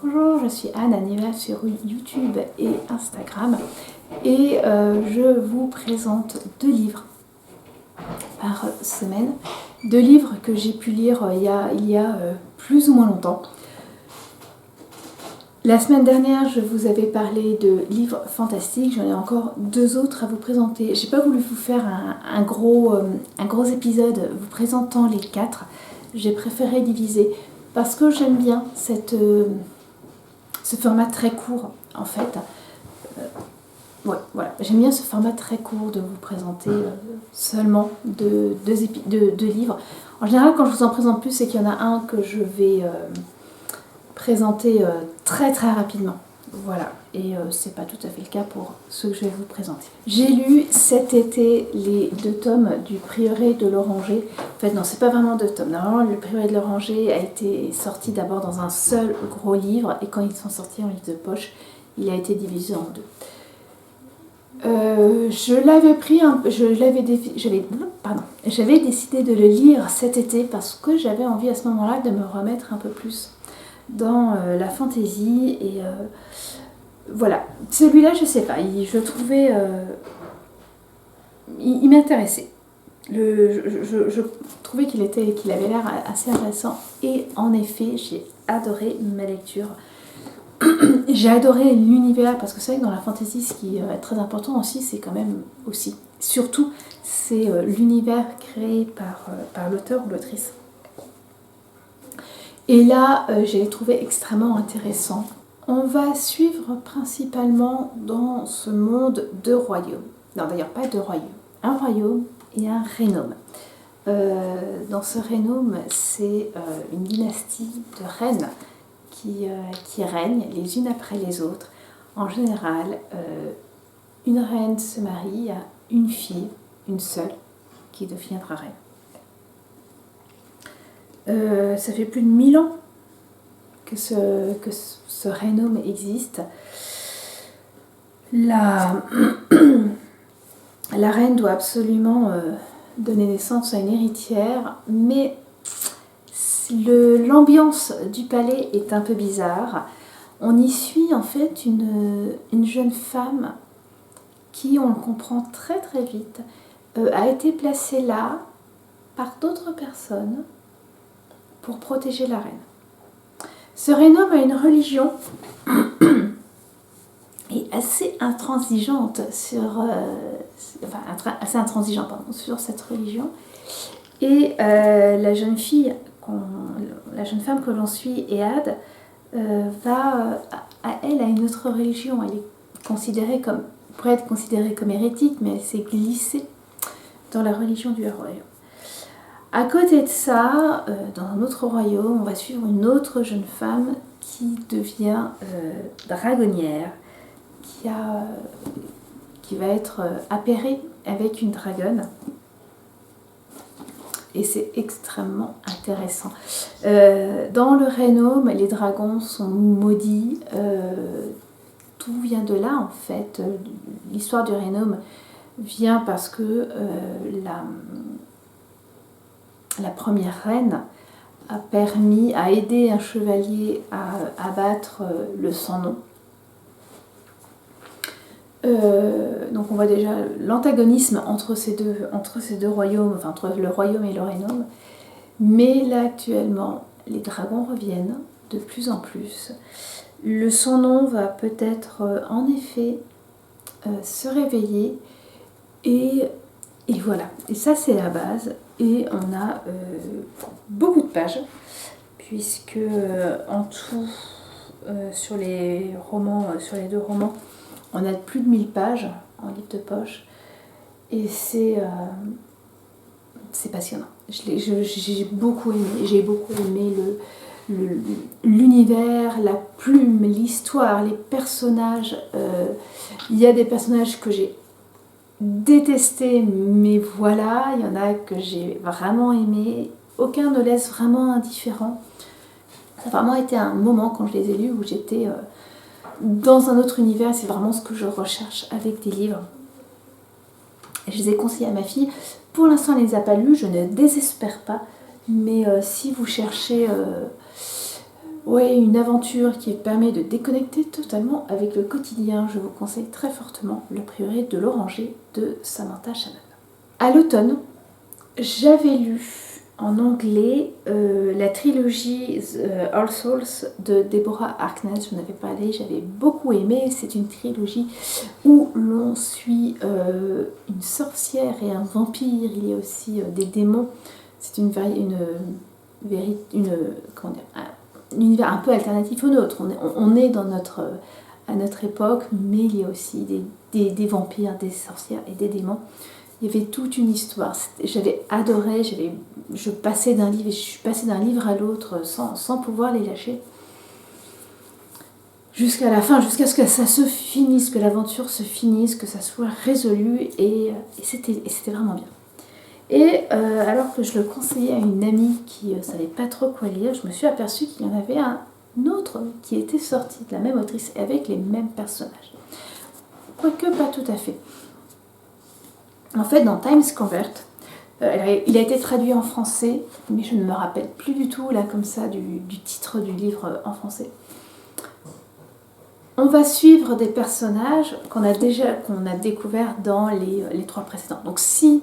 Bonjour, je suis Anne, animale sur YouTube et Instagram et je vous présente 2 livres par semaine. 2 livres que j'ai pu lire il y a plus ou moins longtemps. La semaine dernière, je vous avais parlé de livres fantastiques, j'en ai encore 2 autres à vous présenter. J'ai pas voulu vous faire un gros épisode vous présentant les 4. J'ai préféré diviser parce que j'aime bien ce format très court en fait. Ouais, voilà. J'aime bien ce format très court de vous présenter seulement deux livres. En général, quand je vous en présente plus, c'est qu'il y en a un que je vais présenter très très rapidement. Voilà, et c'est pas tout à fait le cas pour ceux que je vais vous présenter. J'ai lu cet été les 2 tomes du Prieuré de l'Oranger. En fait, non, c'est pas vraiment 2 tomes. Normalement, le Prieuré de l'Oranger a été sorti d'abord dans un seul gros livre, et quand ils sont sortis en livre de poche, il a été divisé en 2. J'avais décidé de le lire cet été parce que j'avais envie à ce moment-là de me remettre un peu plus dans la fantaisie et voilà. Celui-là, je sais pas, je trouvais il m'intéressait. Je trouvais qu'il avait l'air assez intéressant et en effet, j'ai adoré ma lecture. J'ai adoré l'univers parce que c'est vrai que dans la fantasy, ce qui est très important aussi, c'est quand même aussi, surtout, c'est l'univers créé par l'auteur ou l'autrice. Et là, j'ai trouvé extrêmement intéressant. On va suivre principalement dans ce monde 2 royaumes. Non, d'ailleurs, pas 2 royaumes. Un royaume et un rénome. Dans ce rénome, c'est une dynastie de reines qui règnent les unes après les autres. En général, une reine se marie à une fille, une seule, qui deviendra reine. Ça fait plus de 1000 ans que ce rénome existe. La reine doit absolument donner naissance à une héritière, mais l'ambiance du palais est un peu bizarre. On y suit en fait une jeune femme qui, on le comprend très très vite, a été placée là par d'autres personnes pour protéger la reine. Ce rénome a une religion et assez intransigeante sur cette religion. Et la jeune femme que l'on suit, Ead, elle a une autre religion. Elle est pourrait être considérée comme hérétique, mais elle s'est glissée dans la religion du royaume. À côté de ça, dans un autre royaume, on va suivre une autre jeune femme qui devient dragonnière, qui va être appairée avec une dragonne. Et c'est extrêmement intéressant. Dans le rénome, les dragons sont maudits. Tout vient de là, en fait. L'histoire du rénome vient parce que la première reine a aidé un chevalier à abattre le sans-nom. Donc on voit déjà l'antagonisme entre ces deux royaumes, enfin entre le royaume et le rénome. Mais là actuellement, les dragons reviennent de plus en plus. Le sans-nom va peut-être en effet se réveiller et voilà. Et ça c'est la base. Et on a beaucoup de pages puisque en tout sur les 2 romans, on a plus de 1000 pages en livre de poche et c'est passionnant. J'ai beaucoup aimé l'univers, la plume, l'histoire, les personnages. Il y a des personnages que j'ai détestés, mais voilà, il y en a que j'ai vraiment aimé. Aucun ne laisse vraiment indifférent. Ça a vraiment été un moment quand je les ai lus où j'étais dans un autre univers. C'est vraiment ce que je recherche avec des livres. Et je les ai conseillés à ma fille. Pour l'instant, elle ne les a pas lus, je ne désespère pas. Mais si vous cherchez Oui, une aventure qui permet de déconnecter totalement avec le quotidien. Je vous conseille très fortement Le Prieuré de l'Oranger de Samantha Shannon. À l'automne, j'avais lu en anglais la trilogie All Souls de Deborah Harkness. Je n'avais pas lu, j'avais beaucoup aimé. C'est une trilogie où l'on suit une sorcière et un vampire. Il y a aussi des démons. C'est un univers un peu alternatif au nôtre. On est à notre époque, mais il y a aussi des vampires, des sorcières et des démons. Il y avait toute une histoire. J'avais adoré. Je suis passée d'un livre à l'autre sans pouvoir les lâcher. Jusqu'à la fin, jusqu'à ce que ça se finisse, que l'aventure se finisse, que ça soit résolu. Et c'était vraiment bien. Et alors que je le conseillais à une amie qui ne savait pas trop quoi lire, je me suis aperçue qu'il y en avait un autre qui était sorti de la même autrice et avec les mêmes personnages. Quoique pas tout à fait. En fait, dans Times Convert, il a été traduit en français, mais je ne me rappelle plus du tout, là, comme ça, du titre du livre en français. On va suivre des personnages qu'on a découverts dans les 3 précédents. Donc si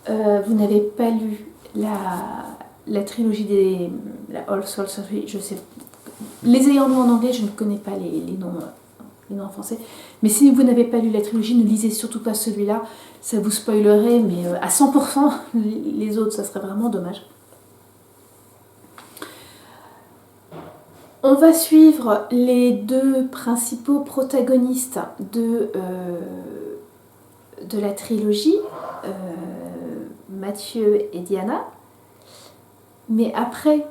vous n'avez pas lu la trilogie la All Souls, je sais, les ayant lus en anglais, je ne connais pas les noms en français, mais si vous n'avez pas lu la trilogie, ne lisez surtout pas celui-là, ça vous spoilerait, mais à 100%, les autres, ça serait vraiment dommage. On va suivre les 2 principaux protagonistes de la trilogie, Mathieu et Diana, mais après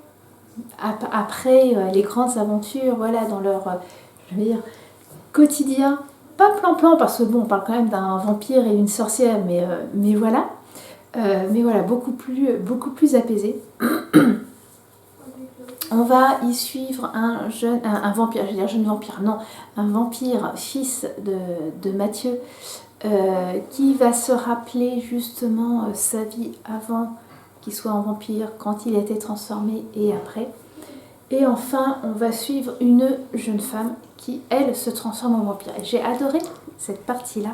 les grandes aventures, voilà, dans leur, je veux dire, quotidien, pas plan-plan, parce que bon, on parle quand même d'un vampire et une sorcière, mais voilà, beaucoup plus apaisé. On va y suivre un vampire, je veux dire jeune vampire, non, un vampire fils de Mathieu, qui va se rappeler justement sa vie avant qu'il soit un vampire, quand il a été transformé et après. Et enfin, on va suivre une jeune femme qui, elle, se transforme en vampire. Et j'ai adoré cette partie-là.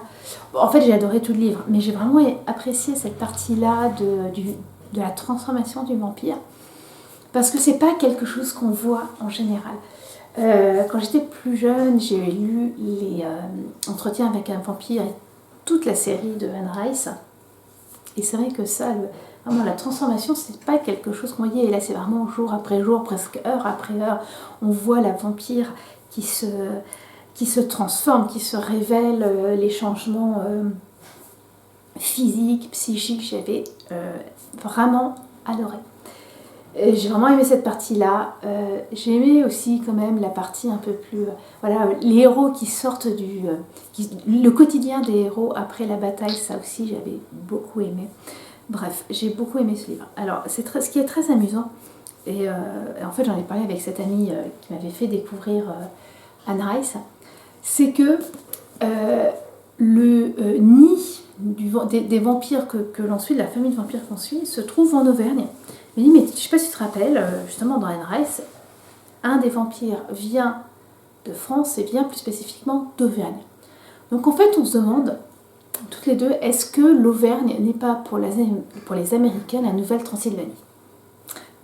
Bon, en fait, j'ai adoré tout le livre, mais j'ai vraiment apprécié cette partie-là de la transformation du vampire. Parce que c'est pas quelque chose qu'on voit en général. Quand j'étais plus jeune, j'ai lu les Entretiens avec un vampire et toute la série de Anne Rice. Et c'est vrai que ça, vraiment, la transformation, c'est pas quelque chose qu'on voyait. Et là, c'est vraiment jour après jour, presque heure après heure. On voit la vampire qui se transforme, qui se révèle, les changements physiques, psychiques. J'avais vraiment adoré. J'ai vraiment aimé cette partie-là. J'ai aimé aussi quand même la partie un peu plus... voilà, les héros qui sortent le quotidien des héros après la bataille, ça aussi j'avais beaucoup aimé. Bref, j'ai beaucoup aimé ce livre. Alors, ce qui est très amusant, et en fait j'en ai parlé avec cette amie qui m'avait fait découvrir Anne Rice, c'est que le nid des vampires que l'on suit, de la famille de vampires qu'on suit, se trouve en Auvergne. Mais je ne sais pas si tu te rappelles, justement dans Anne Rice, un des vampires vient de France et vient plus spécifiquement d'Auvergne. Donc en fait, on se demande, toutes les deux, est-ce que l'Auvergne n'est pas pour les Américains la Nouvelle-Transylvanie?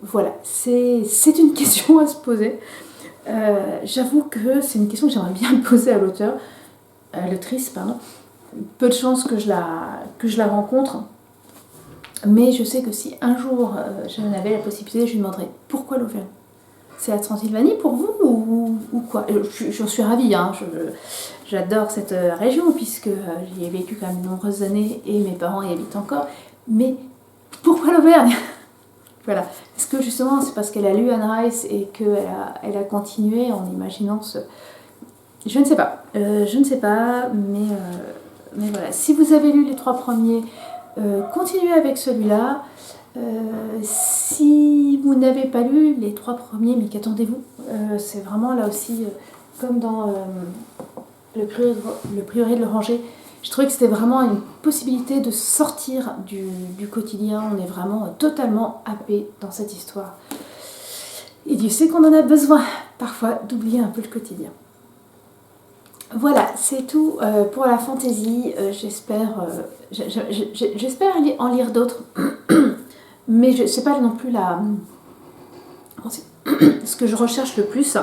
Voilà, c'est une question à se poser. J'avoue que c'est une question que j'aimerais bien poser à l'autrice, pardon. Peu de chances que je la rencontre. Mais je sais que si un jour je n'avais la possibilité, je lui demanderais pourquoi l'Auvergne? C'est la Transylvanie pour vous ou quoi? J'en suis ravie, hein, j'adore cette région puisque j'y ai vécu quand même de nombreuses années et mes parents y habitent encore. Mais pourquoi l'Auvergne? Voilà. Est-ce que justement c'est parce qu'elle a lu Anne Rice et qu'elle a continué en imaginant ce... Je ne sais pas, mais voilà. Si vous avez lu les 3 premiers, continuez avec celui-là. Si vous n'avez pas lu les 3 premiers, mais qu'attendez-vous? C'est vraiment là aussi, comme dans le Prieuré de l'Oranger, je trouvais que c'était vraiment une possibilité de sortir du quotidien. On est vraiment totalement happé dans cette histoire. Et Dieu sait qu'on en a besoin, parfois, d'oublier un peu le quotidien. Voilà, c'est tout pour la fantaisie. J'espère en lire d'autres, mais je sais pas non plus ce que je recherche le plus.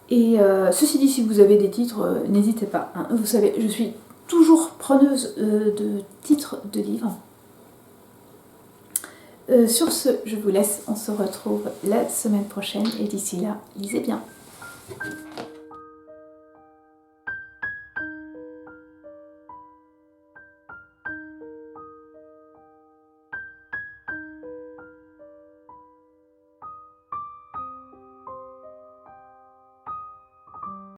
Et ceci dit, si vous avez des titres, n'hésitez pas. Hein. Vous savez, je suis toujours preneuse de titres de livres. Sur ce, je vous laisse. On se retrouve la semaine prochaine. Et d'ici là, lisez bien.